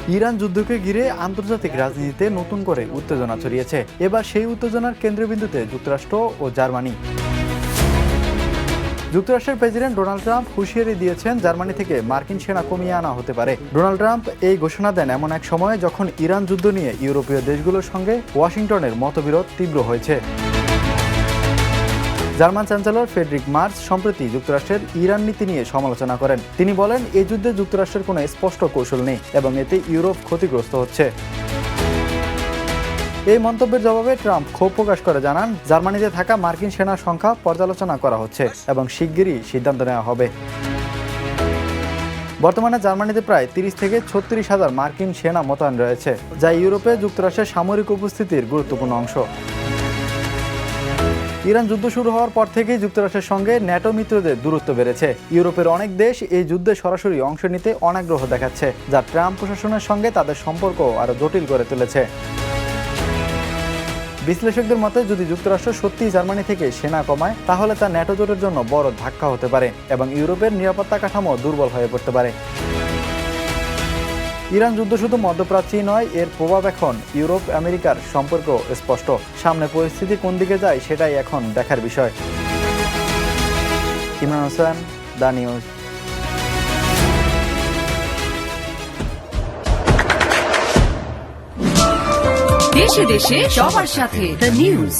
Iran যুদ্ধকে ঘিরে আন্তর্জাতিক রাজনীতিতে নতুন করে উত্তেজনা ছড়িয়েছে। এবার সেই উত্তেজনার কেন্দ্রবিন্দুতে যুক্তরাষ্ট্র ও জার্মানি। যুক্তরাষ্ট্রের প্রেসিডেন্ট ডোনাল্ড ট্রাম্প হুঁশিয়ারি দিয়েছেন জার্মানি থেকে মার্কিন সেনা কমিয়ে আনা হতে পারে। ডোনাল্ড ট্রাম্প এই ঘোষণা দেন এমন এক সময়ে যখন ইরান যুদ্ধ নিয়ে ইউরোপীয় দেশগুলোর সঙ্গে ওয়াশিংটনের মতবিরোধ তীব্র হয়েছে। জার্মান চ্যান্সেলর ফ্রেডরিক মার্জ সম্প্রতি যুক্তরাষ্ট্রের ইরান নীতি নিয়ে সমালোচনা করেন। তিনি বলেন, এই যুদ্ধে যুক্তরাষ্ট্রের কোনো স্পষ্ট কৌশল নেই এবং এতে ইউরোপ ক্ষতিগ্রস্ত হচ্ছে। এই মন্তব্যের জবাবে ট্রাম্প ক্ষোভ প্রকাশ করে জানান, জার্মানিতে থাকা মার্কিন সেনার সংখ্যা পর্যালোচনা করা হচ্ছে এবং শিগগিরই সিদ্ধান্ত নেওয়া হবে। বর্তমানে জার্মানিতে প্রায় 30 থেকে 36 হাজার মার্কিন সেনা মোতায়েন রয়েছে, যা ইউরোপে যুক্তরাষ্ট্রের সামরিক উপস্থিতির গুরুত্বপূর্ণ অংশ। ইরান যুদ্ধ শুরু হওয়ার পর থেকেই যুক্তরাষ্ট্রের সঙ্গে ন্যাটো মিত্রদের দূরত্ব বেড়েছে। ইউরোপের অনেক দেশ এই যুদ্ধে সরাসরি অংশ নিতে অনাগ্রহ দেখাচ্ছে, যা ট্রাম্প প্রশাসনের সঙ্গে তাদের সম্পর্ক আরও জটিল করে তুলেছে। বিশ্লেষকদের মতে, যদি যুক্তরাষ্ট্র সত্যিই জার্মানি থেকে সেনা কমায়, তাহলে তা ন্যাটো জোটের জন্য বড় ধাক্কা হতে পারে এবং ইউরোপের নিরাপত্তা কাঠামো দুর্বল হয়ে পড়তে পারে। ইরান যুদ্ধ শুধু মধ্যপ্রাচ্যই নয়, এর প্রভাব এখন ইউরোপ আমেরিকার সম্পর্ক স্পষ্ট। সামনে পরিস্থিতি কোন দিকে যায় সেটাই এখন দেখার বিষয়। Imran Hossain, the news. দেশে দেশে সবার সাথে দ্য নিউজ।